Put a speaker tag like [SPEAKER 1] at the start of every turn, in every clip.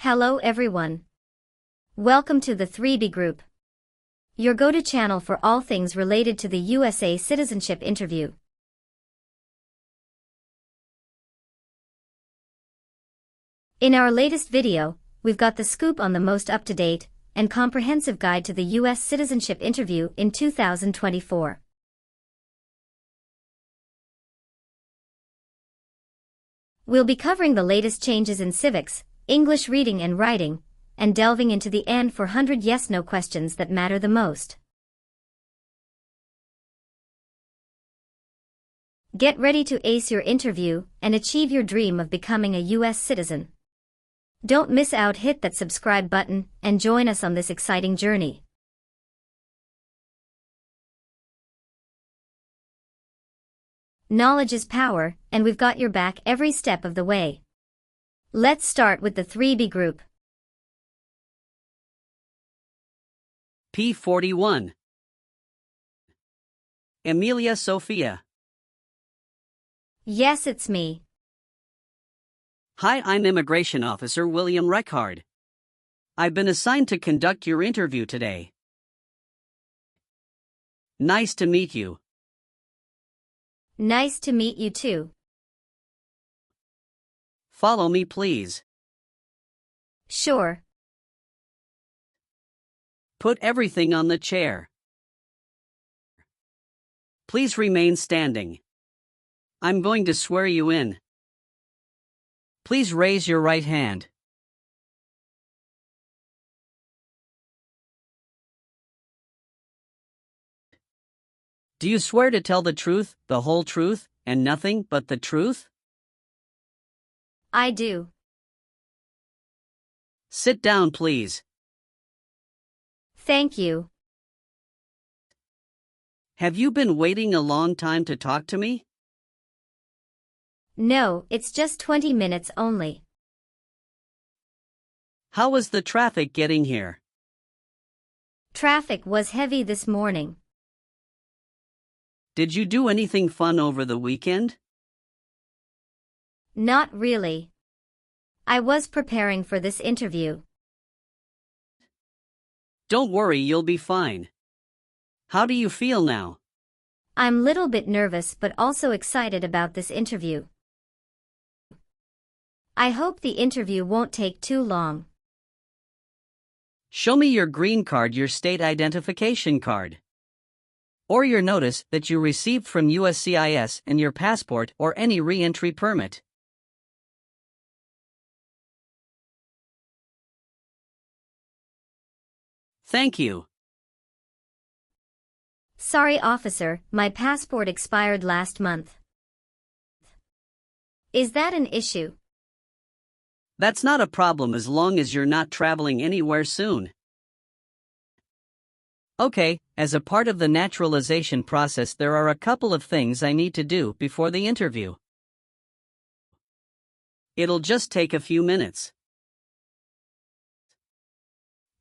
[SPEAKER 1] Hello everyone. Welcome to the 3B Group, your go-to channel for all things related to the USA citizenship interview. In our latest video, we've got the scoop on the most up-to-date and comprehensive guide to the US citizenship interview in 2024. We'll be covering the latest changes in civics, English reading and writing, and delving into the N-400 yes-no questions that matter the most. Get ready to ace your interview and achieve your dream of becoming a US citizen. Don't miss out, hit that subscribe button and join us on this exciting journey. Knowledge is power, and we've got your back every step of the way. Let's start with the 3B Group.
[SPEAKER 2] P41. Emilia Sophia.
[SPEAKER 1] Yes, it's me.
[SPEAKER 2] Hi, I'm Immigration Officer William Reckard. I've been assigned to conduct your interview today. Nice to meet you.
[SPEAKER 1] Nice to meet you too.
[SPEAKER 2] Follow me, please.
[SPEAKER 1] Sure.
[SPEAKER 2] Put everything on the chair. Please remain standing. I'm going to swear you in. Please raise your right hand. Do you swear to tell the truth, the whole truth, and nothing but the truth?
[SPEAKER 1] I do.
[SPEAKER 2] Sit down, please.
[SPEAKER 1] Thank you.
[SPEAKER 2] Have you been waiting a long time to talk to me?
[SPEAKER 1] No, it's just 20 minutes only.
[SPEAKER 2] How was the traffic getting here?
[SPEAKER 1] Traffic was heavy this morning.
[SPEAKER 2] Did you do anything fun over the weekend?
[SPEAKER 1] Not really. I was preparing for this interview.
[SPEAKER 2] Don't worry, you'll be fine. How do you feel now?
[SPEAKER 1] I'm a little bit nervous but also excited about this interview. I hope the interview won't take too long.
[SPEAKER 2] Show me your green card, your state identification card. Or your notice that you received from USCIS and your passport or any re-entry permit. Thank you.
[SPEAKER 1] Sorry, officer, my passport expired last month. Is that an issue?
[SPEAKER 2] That's not a problem as long as you're not traveling anywhere soon. Okay, as a part of the naturalization process, there are a couple of things I need to do before the interview. It'll just take a few minutes.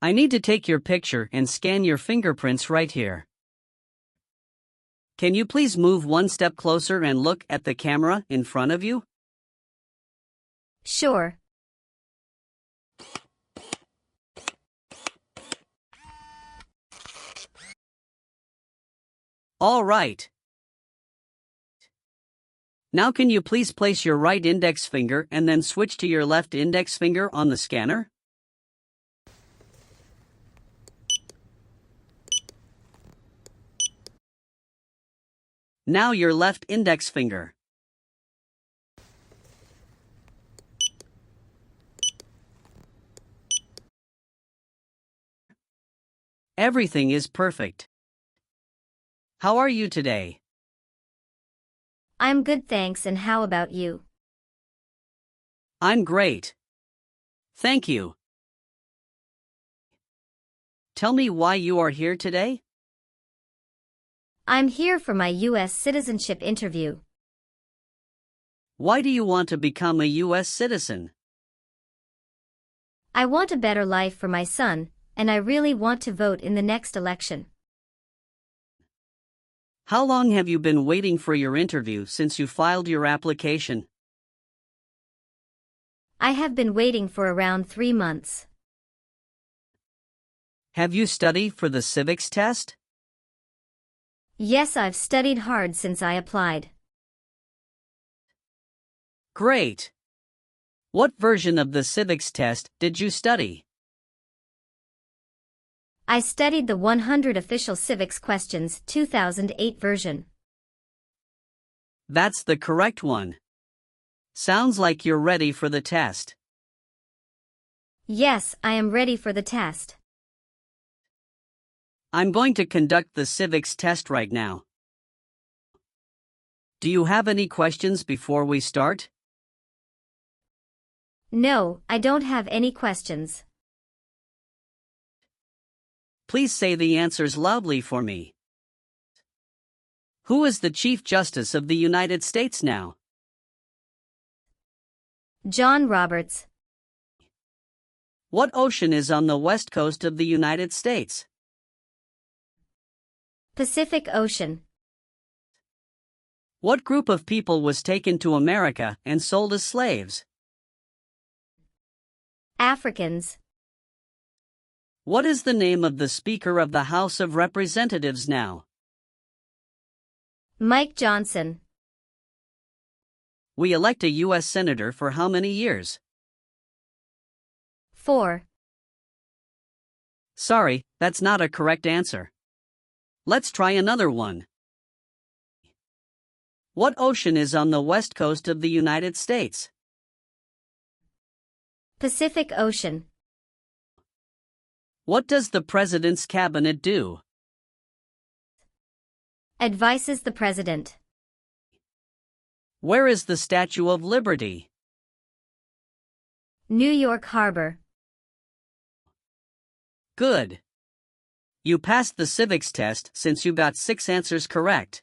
[SPEAKER 2] I need to take your picture and scan your fingerprints right here. Can you please move one step closer and look at the camera in front of you?
[SPEAKER 1] Sure.
[SPEAKER 2] All right. Now can you please place your right index finger and then switch to your left index finger on the scanner? Now your left index finger. Everything is perfect. How are you today?
[SPEAKER 1] I'm good, thanks, and how about you?
[SPEAKER 2] I'm great. Thank you. Tell me why you are here today?
[SPEAKER 1] I'm here for my US citizenship interview.
[SPEAKER 2] Why do you want to become a US citizen?
[SPEAKER 1] I want a better life for my son, and I really want to vote in the next election.
[SPEAKER 2] How long have you been waiting for your interview since you filed your application?
[SPEAKER 1] I have been waiting for around 3 months.
[SPEAKER 2] Have you studied for the civics test?
[SPEAKER 1] Yes, I've studied hard since I applied.
[SPEAKER 2] Great! What version of the civics test did you study?
[SPEAKER 1] I studied the 100 Official Civics Questions 2008 version.
[SPEAKER 2] That's the correct one. Sounds like you're ready for the test.
[SPEAKER 1] Yes, I am ready for the test.
[SPEAKER 2] I'm going to conduct the civics test right now. Do you have any questions before we start?
[SPEAKER 1] No, I don't have any questions.
[SPEAKER 2] Please say the answers loudly for me. Who is the Chief Justice of the United States now?
[SPEAKER 1] John Roberts.
[SPEAKER 2] What ocean is on the west coast of the United States?
[SPEAKER 1] Pacific Ocean.
[SPEAKER 2] What group of people was taken to America and sold as slaves?
[SPEAKER 1] Africans.
[SPEAKER 2] What is the name of the Speaker of the House of Representatives now?
[SPEAKER 1] Mike Johnson.
[SPEAKER 2] We elect a U.S. Senator for how many years?
[SPEAKER 1] 4.
[SPEAKER 2] Sorry, that's not a correct answer. Let's try another one. What ocean is on the west coast of the United States?
[SPEAKER 1] Pacific Ocean.
[SPEAKER 2] What does the President's Cabinet do?
[SPEAKER 1] Advises the President.
[SPEAKER 2] Where is the Statue of Liberty?
[SPEAKER 1] New York Harbor.
[SPEAKER 2] Good. You passed the civics test since you got 6 answers correct.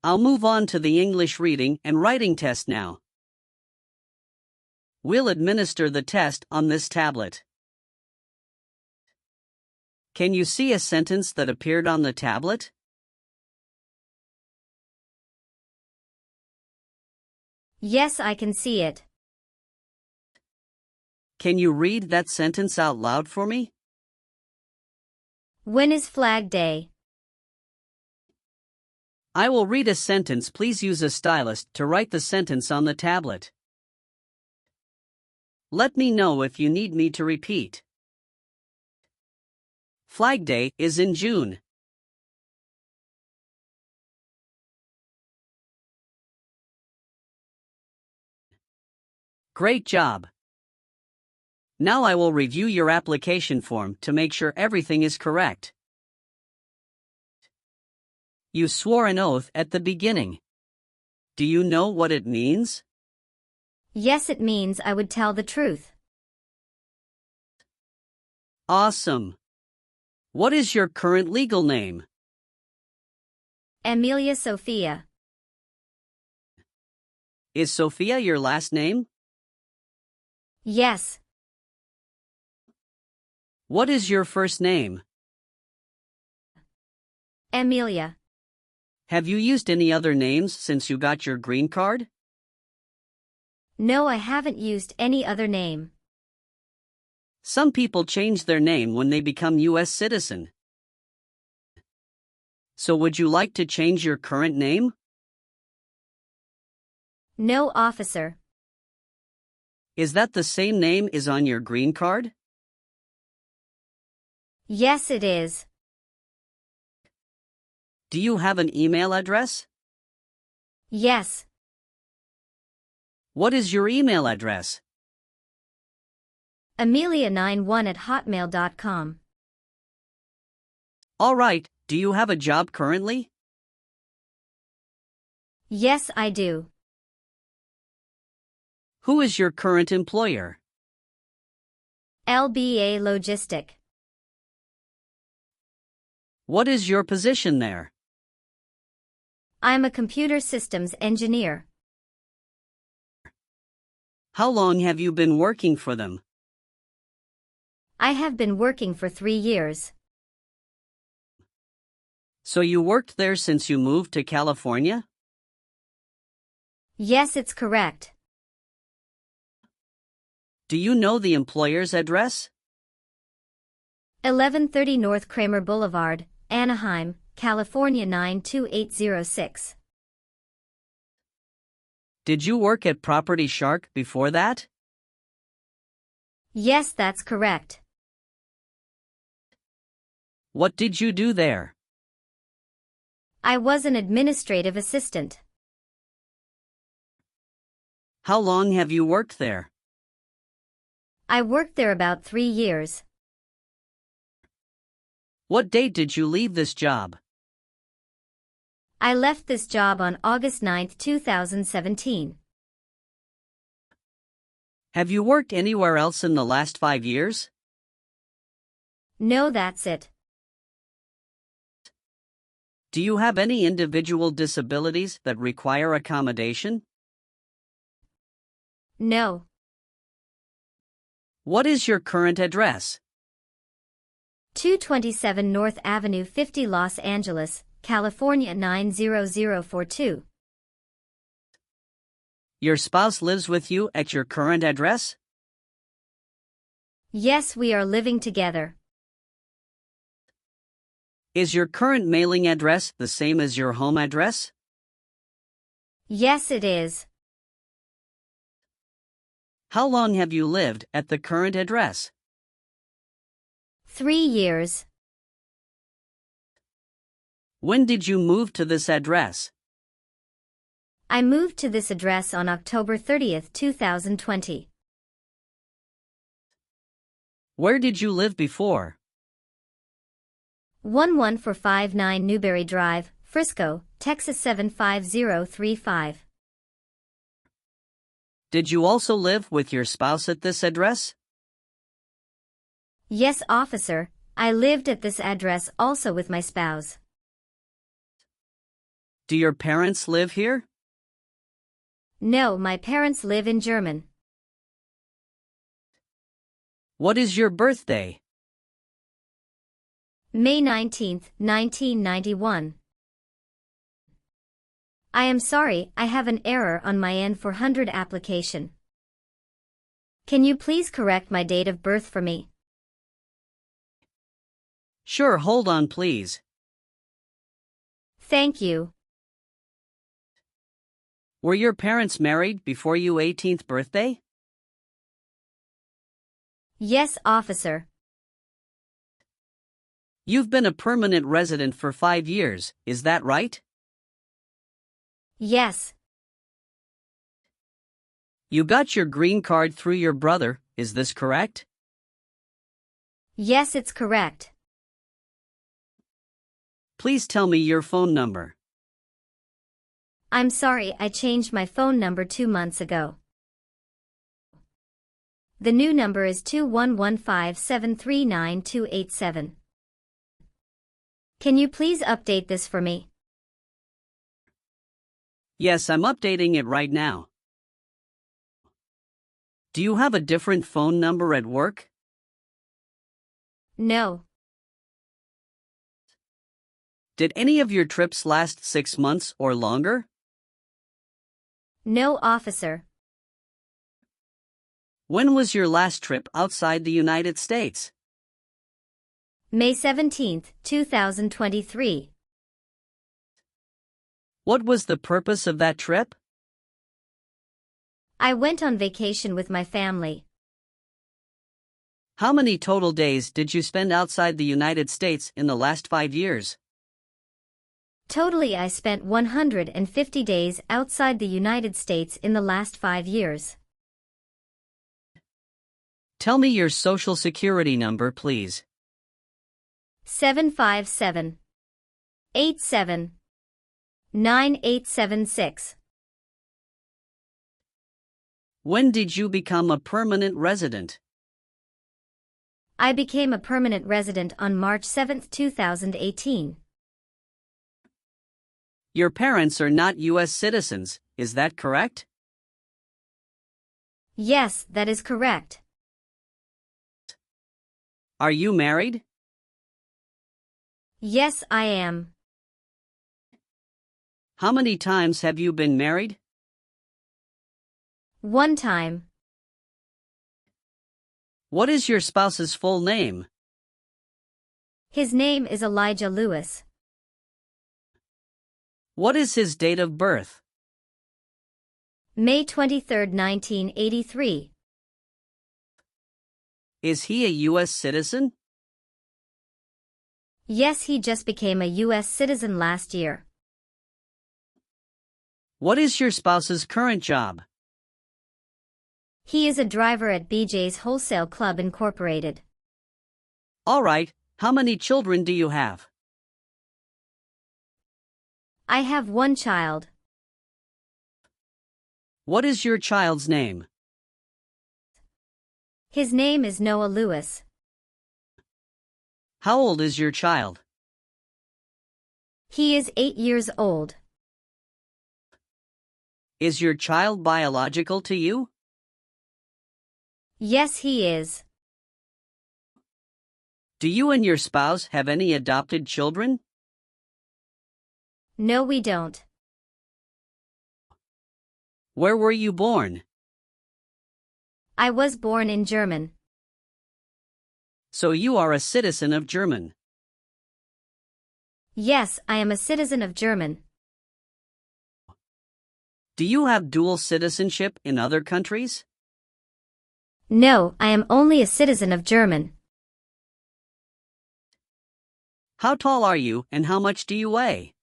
[SPEAKER 2] I'll move on to the English reading and writing test now. We'll administer the test on this tablet. Can you see a sentence that appeared on the tablet?
[SPEAKER 1] Yes, I can see it.
[SPEAKER 2] Can you read that sentence out loud for me?
[SPEAKER 1] When is Flag Day?
[SPEAKER 2] I will read a sentence. Please use a stylus to write the sentence on the tablet. Let me know if you need me to repeat. Flag Day is in June. Great job. Now I will review your application form to make sure everything is correct. You swore an oath at the beginning. Do you know what it means?
[SPEAKER 1] Yes, it means I would tell the truth.
[SPEAKER 2] Awesome. What is your current legal name?
[SPEAKER 1] Amelia Sophia.
[SPEAKER 2] Is Sophia your last name?
[SPEAKER 1] Yes.
[SPEAKER 2] What is your first name?
[SPEAKER 1] Amelia.
[SPEAKER 2] Have you used any other names since you got your green card?
[SPEAKER 1] No, I haven't used any other name.
[SPEAKER 2] Some people change their name when they become U.S. citizen. So would you like to change your current name?
[SPEAKER 1] No, officer.
[SPEAKER 2] Is that the same name is on your green card?
[SPEAKER 1] Yes, it is.
[SPEAKER 2] Do you have an email address?
[SPEAKER 1] Yes.
[SPEAKER 2] What is your email address?
[SPEAKER 1] Amelia91@hotmail.com.
[SPEAKER 2] All right, do you have a job currently?
[SPEAKER 1] Yes, I do.
[SPEAKER 2] Who is your current employer?
[SPEAKER 1] LBA Logistic.
[SPEAKER 2] What is your position there?
[SPEAKER 1] I'm a computer systems engineer.
[SPEAKER 2] How long have you been working for them?
[SPEAKER 1] I have been working for 3 years.
[SPEAKER 2] So you worked there since you moved to California?
[SPEAKER 1] Yes, it's correct.
[SPEAKER 2] Do you know the employer's address?
[SPEAKER 1] 1130 North Kramer Boulevard, Anaheim, California 92806.
[SPEAKER 2] Did you work at Property Shark before that?
[SPEAKER 1] Yes, that's correct.
[SPEAKER 2] What did you do there?
[SPEAKER 1] I was an administrative assistant.
[SPEAKER 2] How long have you worked there?
[SPEAKER 1] I worked there about 3 years.
[SPEAKER 2] What date did you leave this job?
[SPEAKER 1] I left this job on August 9, 2017.
[SPEAKER 2] Have you worked anywhere else in the last 5 years?
[SPEAKER 1] No, that's it.
[SPEAKER 2] Do you have any individual disabilities that require accommodation?
[SPEAKER 1] No.
[SPEAKER 2] What is your current address?
[SPEAKER 1] 227 North Avenue 50 Los Angeles, California 90042.
[SPEAKER 2] Your spouse lives with you at your current address?
[SPEAKER 1] Yes, we are living together.
[SPEAKER 2] Is your current mailing address the same as your home address?
[SPEAKER 1] Yes, it is.
[SPEAKER 2] How long have you lived at the current address?
[SPEAKER 1] 3 years.
[SPEAKER 2] When did you move to this address?
[SPEAKER 1] I moved to this address on October 30, 2020.
[SPEAKER 2] Where did you live before?
[SPEAKER 1] 11459 Newberry Drive, Frisco, Texas 75035.
[SPEAKER 2] Did you also live with your spouse at this address?
[SPEAKER 1] Yes, officer, I lived at this address also with my spouse.
[SPEAKER 2] Do your parents live here?
[SPEAKER 1] No, my parents live in Germany.
[SPEAKER 2] What is your birthday?
[SPEAKER 1] May 19, 1991. I am sorry, I have an error on my N-400 application. Can you please correct my date of birth for me?
[SPEAKER 2] Sure, hold on please.
[SPEAKER 1] Thank you.
[SPEAKER 2] Were your parents married before your 18th birthday?
[SPEAKER 1] Yes, officer.
[SPEAKER 2] You've been a permanent resident for 5 years, is that right?
[SPEAKER 1] Yes.
[SPEAKER 2] You got your green card through your brother, is this correct?
[SPEAKER 1] Yes, it's correct.
[SPEAKER 2] Please tell me your phone number.
[SPEAKER 1] I'm sorry, I changed my phone number 2 months ago. The new number is 2115739287. Can you please update this for me?
[SPEAKER 2] Yes, I'm updating it right now. Do you have a different phone number at work?
[SPEAKER 1] No.
[SPEAKER 2] Did any of your trips last 6 months or longer?
[SPEAKER 1] No, officer.
[SPEAKER 2] When was your last trip outside the United States?
[SPEAKER 1] May 17, 2023.
[SPEAKER 2] What was the purpose of that trip?
[SPEAKER 1] I went on vacation with my family.
[SPEAKER 2] How many total days did you spend outside the United States in the last 5 years?
[SPEAKER 1] Totally, I spent 150 days outside the United States in the last 5 years.
[SPEAKER 2] Tell me your social security number, please.
[SPEAKER 1] 757 87 9876.
[SPEAKER 2] When did you become a permanent resident?
[SPEAKER 1] I became a permanent resident on March 7, 2018.
[SPEAKER 2] Your parents are not U.S. citizens, is that correct?
[SPEAKER 1] Yes, that is correct.
[SPEAKER 2] Are you married?
[SPEAKER 1] Yes, I am.
[SPEAKER 2] How many times have you been married?
[SPEAKER 1] 1 time.
[SPEAKER 2] What is your spouse's full name?
[SPEAKER 1] His name is Elijah Lewis.
[SPEAKER 2] What is his date of birth?
[SPEAKER 1] May 23, 1983.
[SPEAKER 2] Is he a U.S. citizen?
[SPEAKER 1] Yes, he just became a U.S. citizen last year.
[SPEAKER 2] What is your spouse's current job?
[SPEAKER 1] He is a driver at BJ's Wholesale Club Incorporated.
[SPEAKER 2] All right, how many children do you have?
[SPEAKER 1] I have one child.
[SPEAKER 2] What is your child's name?
[SPEAKER 1] His name is Noah Lewis.
[SPEAKER 2] How old is your child?
[SPEAKER 1] He is 8 years old.
[SPEAKER 2] Is your child biological to you?
[SPEAKER 1] Yes, he is.
[SPEAKER 2] Do you and your spouse have any adopted children?
[SPEAKER 1] No, we don't.
[SPEAKER 2] Where were you born?
[SPEAKER 1] I was born in Germany.
[SPEAKER 2] So you are a citizen of Germany.
[SPEAKER 1] Yes, I am a citizen of Germany.
[SPEAKER 2] Do you have dual citizenship in other countries?
[SPEAKER 1] No, I am only a citizen of Germany.
[SPEAKER 2] How tall are you and how much do you weigh?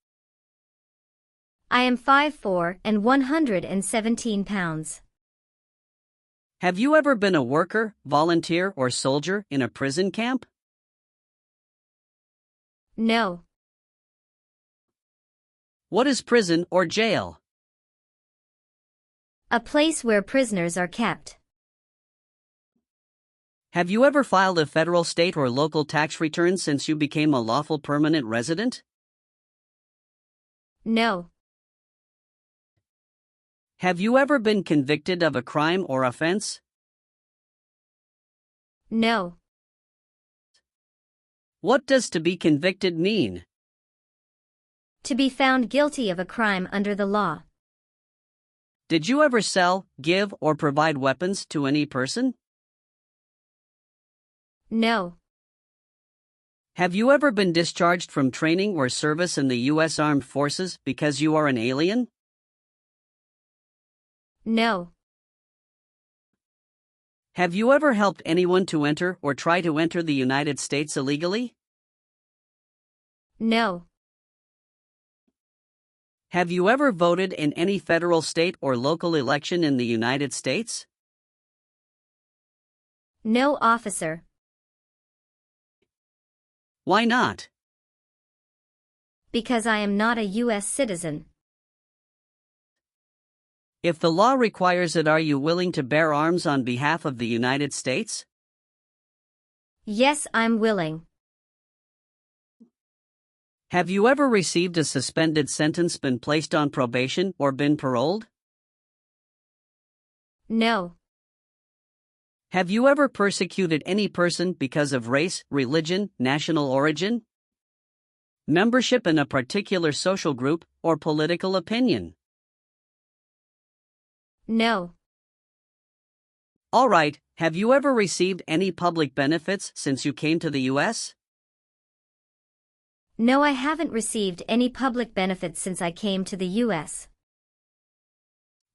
[SPEAKER 1] I am 5'4" and 117 pounds.
[SPEAKER 2] Have you ever been a worker, volunteer, or soldier in a prison camp?
[SPEAKER 1] No.
[SPEAKER 2] What is prison or jail?
[SPEAKER 1] A place where prisoners are kept.
[SPEAKER 2] Have you ever filed a federal, state, or local tax return since you became a lawful permanent resident?
[SPEAKER 1] No.
[SPEAKER 2] Have you ever been convicted of a crime or offense?
[SPEAKER 1] No.
[SPEAKER 2] What does to be convicted mean?
[SPEAKER 1] To be found guilty of a crime under the law.
[SPEAKER 2] Did you ever sell, give, or provide weapons to any person?
[SPEAKER 1] No.
[SPEAKER 2] Have you ever been discharged from training or service in the U.S. Armed Forces because you are an alien?
[SPEAKER 1] No.
[SPEAKER 2] Have you ever helped anyone to enter or try to enter the United States illegally?
[SPEAKER 1] No.
[SPEAKER 2] Have you ever voted in any federal, state, or local election in the United States?
[SPEAKER 1] No, officer.
[SPEAKER 2] Why not?
[SPEAKER 1] Because I am not a U.S. citizen.
[SPEAKER 2] If the law requires it, are you willing to bear arms on behalf of the United States?
[SPEAKER 1] Yes, I'm willing.
[SPEAKER 2] Have you ever received a suspended sentence, been placed on probation, or been paroled?
[SPEAKER 1] No.
[SPEAKER 2] Have you ever persecuted any person because of race, religion, national origin, membership in a particular social group, or political opinion?
[SPEAKER 1] No.
[SPEAKER 2] All right, have you ever received any public benefits since you came to the U.S.?
[SPEAKER 1] No, I haven't received any public benefits since I came to the U.S.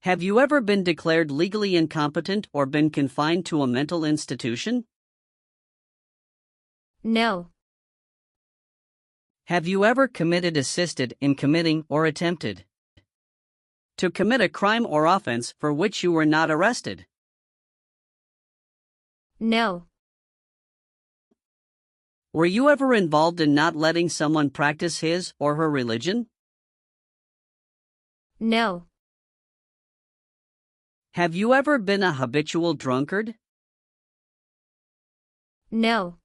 [SPEAKER 2] Have you ever been declared legally incompetent or been confined to a mental institution?
[SPEAKER 1] No.
[SPEAKER 2] Have you ever committed, assisted in committing, or attempted to commit a crime or offense for which you were not arrested?
[SPEAKER 1] No.
[SPEAKER 2] Were you ever involved in not letting someone practice his or her religion?
[SPEAKER 1] No.
[SPEAKER 2] Have you ever been a habitual drunkard?
[SPEAKER 1] No.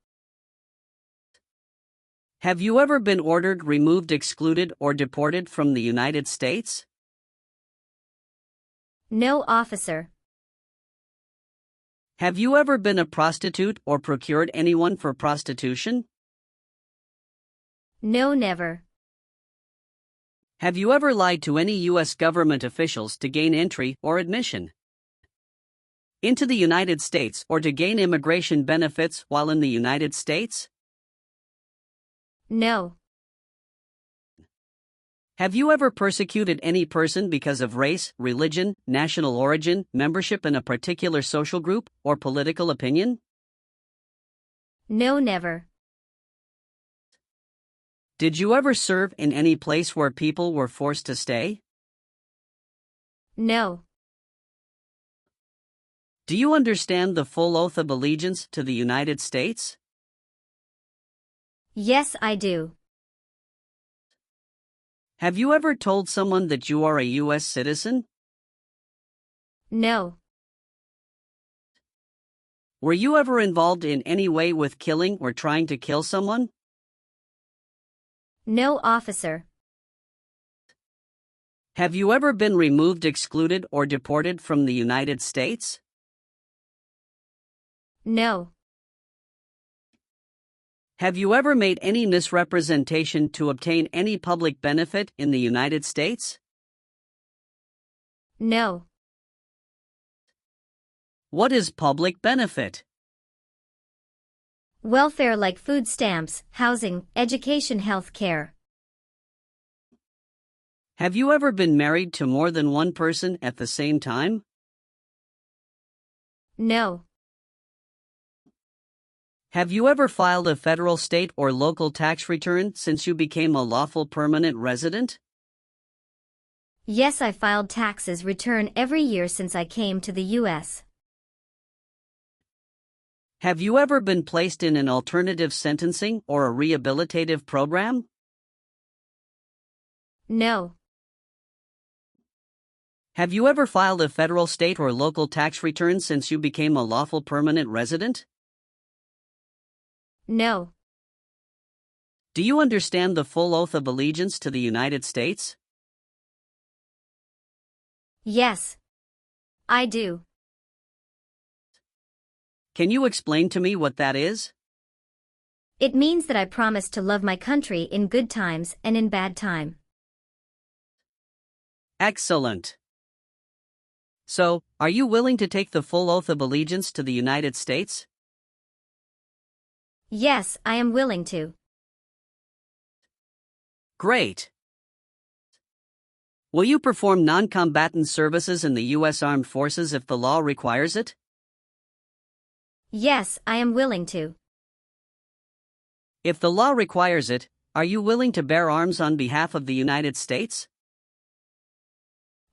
[SPEAKER 2] Have you ever been ordered, removed, excluded, or deported from the United States?
[SPEAKER 1] No, officer.
[SPEAKER 2] Have you ever been a prostitute or procured anyone for prostitution?
[SPEAKER 1] No, never.
[SPEAKER 2] Have you ever lied to any U.S. government officials to gain entry or admission? into the United States or to gain immigration benefits while in the United States?
[SPEAKER 1] No.
[SPEAKER 2] Have you ever persecuted any person because of race, religion, national origin, membership in a particular social group, or political opinion?
[SPEAKER 1] No, never.
[SPEAKER 2] Did you ever serve in any place where people were forced to stay?
[SPEAKER 1] No.
[SPEAKER 2] Do you understand the full oath of allegiance to the United States?
[SPEAKER 1] Yes, I do.
[SPEAKER 2] Have you ever told someone that you are a U.S. citizen?
[SPEAKER 1] No.
[SPEAKER 2] Were you ever involved in any way with killing or trying to kill someone?
[SPEAKER 1] No, officer.
[SPEAKER 2] Have you ever been removed, excluded, or deported from the United States?
[SPEAKER 1] No.
[SPEAKER 2] Have you ever made any misrepresentation to obtain any public benefit in the United States?
[SPEAKER 1] No.
[SPEAKER 2] What is public benefit?
[SPEAKER 1] Welfare like food stamps, housing, education, health care.
[SPEAKER 2] Have you ever been married to more than one person at the same time?
[SPEAKER 1] No.
[SPEAKER 2] Have you ever filed a federal, state, or local tax return since you became a lawful permanent resident?
[SPEAKER 1] Yes, I filed taxes return every year since I came to the U.S.
[SPEAKER 2] Have you ever been placed in an alternative sentencing or a rehabilitative program?
[SPEAKER 1] No.
[SPEAKER 2] Have you ever filed a federal, state, or local tax return since you became a lawful permanent resident?
[SPEAKER 1] No.
[SPEAKER 2] Do you understand the full oath of allegiance to the United States?
[SPEAKER 1] Yes. I do.
[SPEAKER 2] Can you explain to me what that is?
[SPEAKER 1] It means that I promise to love my country in good times and in bad time.
[SPEAKER 2] Excellent. So, are you willing to take the full oath of allegiance to the United States?
[SPEAKER 1] Yes, I am willing to.
[SPEAKER 2] Great. Will you perform non-combatant services in the U.S. Armed Forces if the law requires it?
[SPEAKER 1] Yes, I am willing to.
[SPEAKER 2] If the law requires it, are you willing to bear arms on behalf of the United States?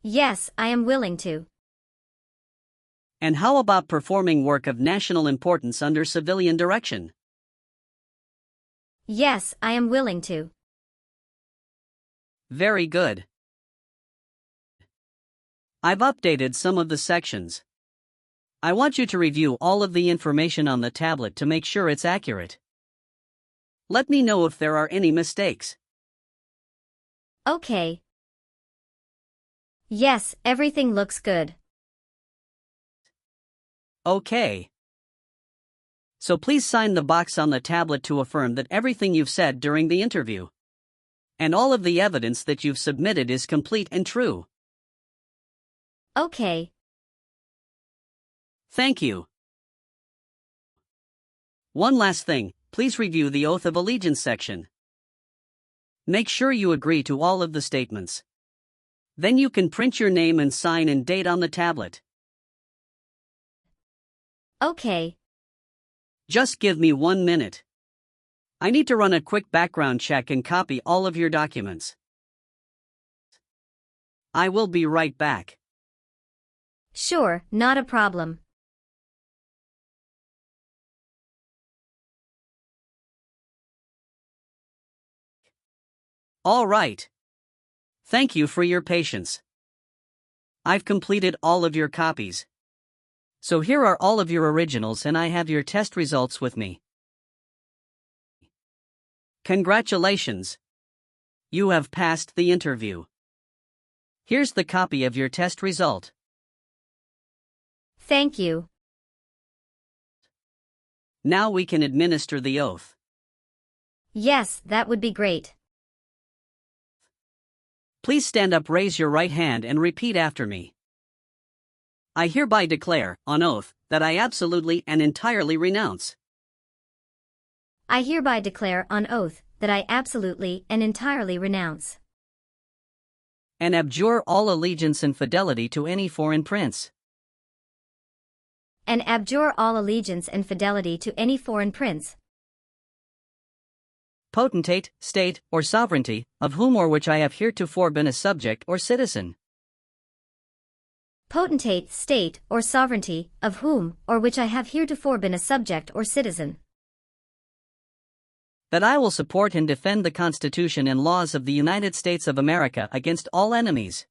[SPEAKER 1] Yes, I am willing to.
[SPEAKER 2] And how about performing work of national importance under civilian direction?
[SPEAKER 1] Yes, I am willing to.
[SPEAKER 2] Very good. I've updated some of the sections. I want you to review all of the information on the tablet to make sure it's accurate. Let me know if there are any mistakes.
[SPEAKER 1] Okay. Yes, everything looks good.
[SPEAKER 2] Okay. So please sign the box on the tablet to affirm that everything you've said during the interview and all of the evidence that you've submitted is complete and true.
[SPEAKER 1] Okay.
[SPEAKER 2] Thank you. One last thing, please review the Oath of Allegiance section. Make sure you agree to all of the statements. Then you can print your name and sign and date on the tablet.
[SPEAKER 1] Okay.
[SPEAKER 2] Just give me 1 minute. I need to run a quick background check and copy all of your documents. I will be right back.
[SPEAKER 1] Sure, not a problem.
[SPEAKER 2] All right. Thank you for your patience. I've completed all of your copies. So here are all of your originals and I have your test results with me. Congratulations! You have passed the interview. Here's the copy of your test result.
[SPEAKER 1] Thank you.
[SPEAKER 2] Now we can administer the oath.
[SPEAKER 1] Yes, that would be great.
[SPEAKER 2] Please stand up, raise your right hand and repeat after me. I hereby declare, on oath, that I absolutely and entirely renounce
[SPEAKER 1] I hereby declare on oath that I absolutely and entirely renounce
[SPEAKER 2] and abjure all allegiance and fidelity to any foreign prince,
[SPEAKER 1] and abjure all allegiance and fidelity to any foreign prince,
[SPEAKER 2] potentate, state, or sovereignty, of whom or which I have heretofore been a subject or citizen.
[SPEAKER 1] Potentate, state, or sovereignty, of whom or which I have heretofore been a subject or citizen.
[SPEAKER 2] That I will support and defend the Constitution and laws of the United States of America against all enemies.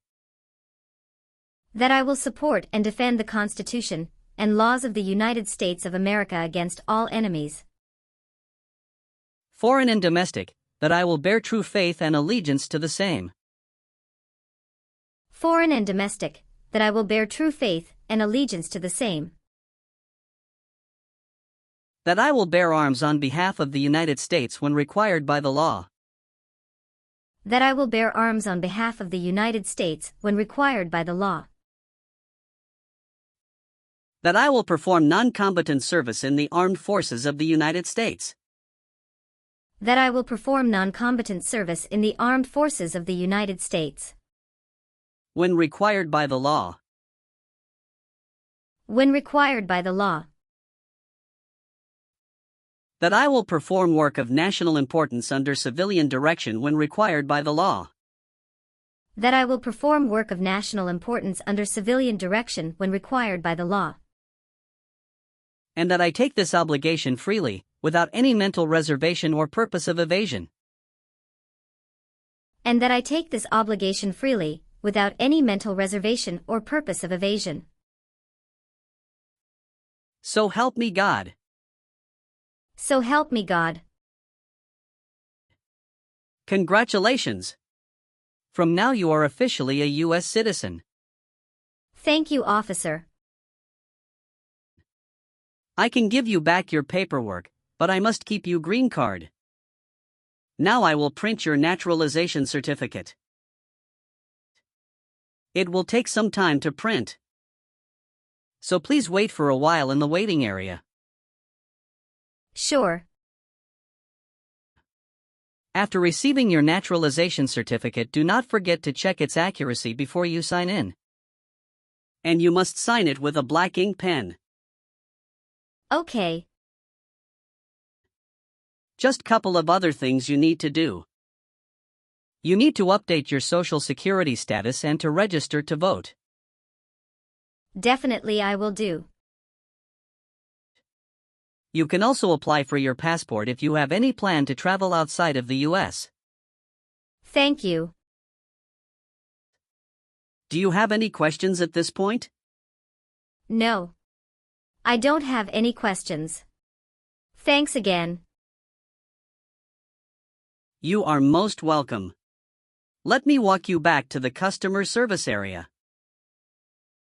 [SPEAKER 1] That I will support and defend the Constitution and laws of the United States of America against all enemies,
[SPEAKER 2] foreign and domestic, that I will bear true faith and allegiance to the same.
[SPEAKER 1] Foreign and domestic, that I will bear true faith and allegiance to the same.
[SPEAKER 2] That I will bear arms on behalf of the United States when required by the law.
[SPEAKER 1] That I will bear arms on behalf of the United States when required by the law.
[SPEAKER 2] That I will perform non-combatant service in the armed forces of the United States.
[SPEAKER 1] That I will perform non-combatant service in the armed forces of the United States
[SPEAKER 2] when required by the law.
[SPEAKER 1] When required by the law.
[SPEAKER 2] That I will perform work of national importance under civilian direction when required by the law.
[SPEAKER 1] That I will perform work of national importance under civilian direction when required by the law.
[SPEAKER 2] And that I take this obligation freely, without any mental reservation or purpose of evasion.
[SPEAKER 1] And that I take this obligation freely, without any mental reservation or purpose of evasion.
[SPEAKER 2] So help me God.
[SPEAKER 1] So help me God.
[SPEAKER 2] Congratulations! From now you are officially a U.S. citizen.
[SPEAKER 1] Thank you, officer.
[SPEAKER 2] I can give you back your paperwork, but I must keep you green card. Now I will print your naturalization certificate. It will take some time to print, so please wait for a while in the waiting area.
[SPEAKER 1] Sure.
[SPEAKER 2] After receiving your naturalization certificate, do not forget to check its accuracy before you sign in. And you must sign it with a black ink pen.
[SPEAKER 1] Okay.
[SPEAKER 2] Just couple of other things you need to do. You need to update your Social Security status and to register to vote.
[SPEAKER 1] Definitely I will do.
[SPEAKER 2] You can also apply for your passport if you have any plan to travel outside of the U.S.
[SPEAKER 1] Thank you.
[SPEAKER 2] Do you have any questions at this point?
[SPEAKER 1] No. I don't have any questions. Thanks again.
[SPEAKER 2] You are most welcome. Let me walk you back to the customer service area.